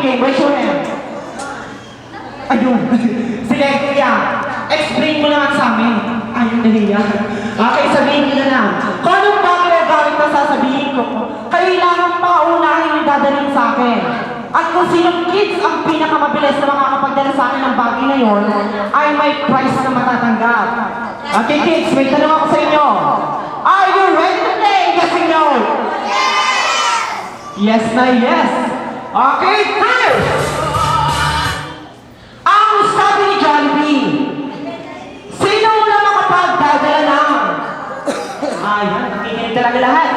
game. Raise your hand. Ayun. Sige, kuya. Explain mo naman sa amin. Ayun, nahiya. Okay, sabihin nyo na lang. Kung anong bagay o galit na sasabihin ko, kailangan pa unahin yung dadalhin sa akin. At kung sinong kids ang pinakamabilis na makakapagdala sa akin ng bagay na yon, ay may prize na matatanggap. Okay, kids, may tanong ako sa inyo. Are you ready to play? Yes or no? Yes na yes. Okay, first! Ang sabi ni Jollibee, sino muna makapagdadala ng? Ayan, nakikinig talaga lahat.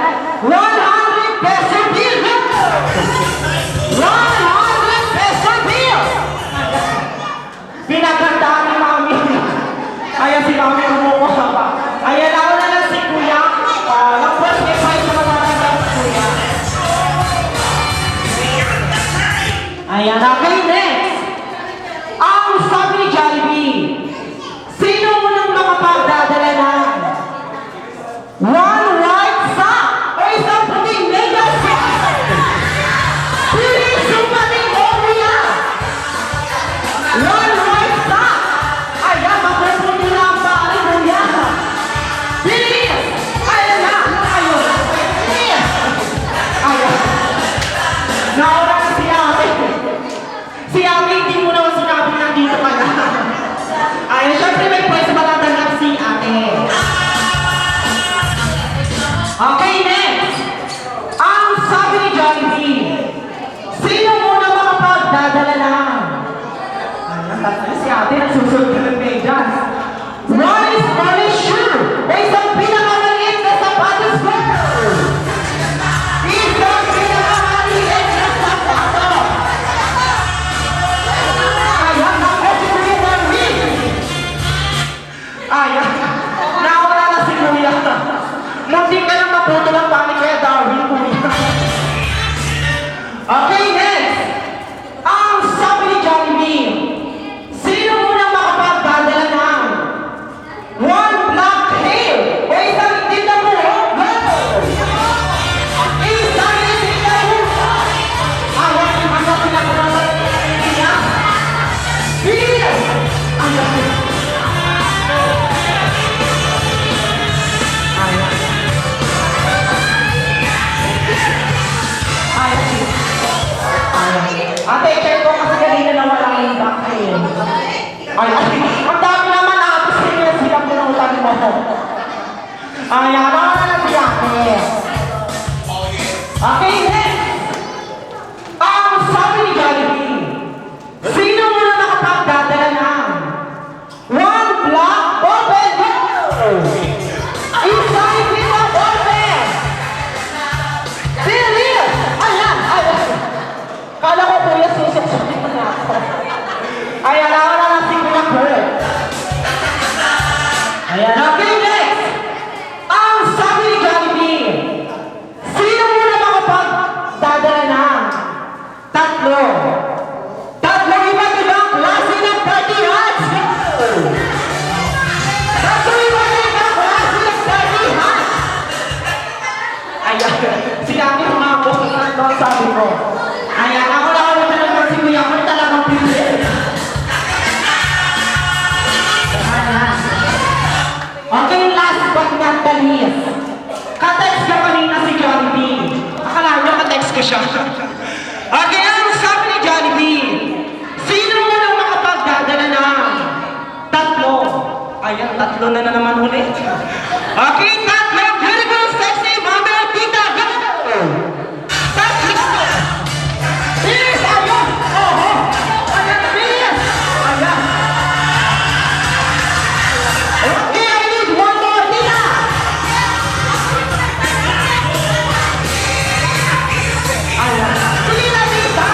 100 peso bill! 100 peso bill! Pinagandaan ni Mami. Ayan si Mami umuha pa. Ayan, ako na lang si Kuya. Ang first prize na matatanggap si Kuya. Ayan, okay, next. Ang sabi ni Jollibee, sino munang makapagdadala ng one white sock o isang puting mega sock? Bilis yung pating Kuya! One white sock! Ayan, mapresyon nyo na ang pari, Kuya! Bilis! Ayan na! Ayun! Bilis! Ayan! Naura na si Ate! Si Ate, hindi mo naman sinabi nandito ka na. Ayun, syempre may pwede matatanggap si Ate. Okay, next! Ang sabi ni Jollibee, sino muna makapagdadala ng? Ayun, tatlo si Ate, nagsusunod ka ng medyas. One is sure! O isang pinakamaliit na sapatos ko! Isang pinakamaliit na sapatos! Ayan, nakukulit ng ring! Ayan, nawala na si Kuya. Munti ka lang maputo ng panik kaya Darwin, Kuya. Okay, next! Ang sabi ni Jollibee, sino muna makapagdadala ng one black hair o isang itim na buhok? Go! Isang itim na buhok! Ayan, hanggang pinakamasal niya. Bill! Ayan. Ate, check ko kasi kanina na wala yung back hair. Ay, ang dami naman ate sa inyo silang pinutan mo. Ayan, wala na si ate. Okay, next. Ang sabi ni Jollibee, sino muna nakapagdadala ng one black ballpen? Isang itim na ballpen! Bilis! Ayan, ayan. Kala ko Kuya susok-sukin mo na ako. Ayan, wala na si Kuya Kurt. Ayan, okay, next! Ang sabi ni Jollibee, sino muna makapagdadala ng tatlo? Tatlong iba't ibang klase ng party hats! Tatlong iba't ibang klase ng party hats! Ayan, sinabi ko nga po ang sabi ko. Ayan, ako na ulit talaga si Kuya Kurt talagang pili. Ayan. Okay, last but not the least. Ka-text ka kanina si Jollibee. Akala nyo ka-text ko siya. Okay, ang sabi ni Jollibee, sino munang makapagdadala ng tatlo? Ayan, tatlo na naman ulit. Okay, tatlo, beautiful, sexy, mama, tita, go! Tatlo! Bilis! Ayan! Oho! Ayan! Bilis! Ayan! Okay, I need one more! Tita! Ayan! Sige na, tita!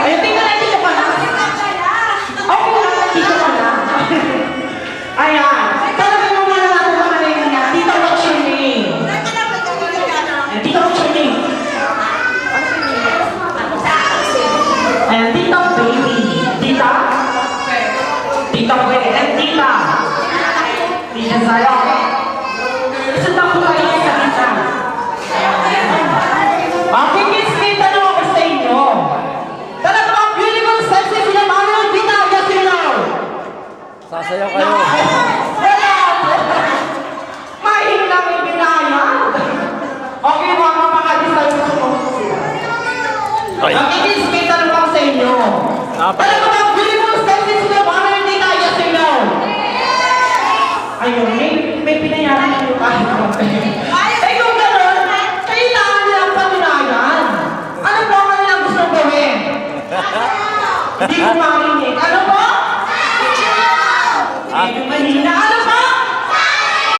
Ayun, Sasayaw kayo. Wala po. Mahinang ibinayad. Okay, mga design ko sumusunod. Ay. Nakikis, may tanong lang sa inyo. Talaga ba, bili mo sa sila, ano hindi kaya sa inyo? Ayun, may pinayaran kayo kahit eh kung gano'n, kailangan nilang patunayan. Ano po ang kanilang gusto gawin? Hindi ko marinig. Ano po? Mahina. Ano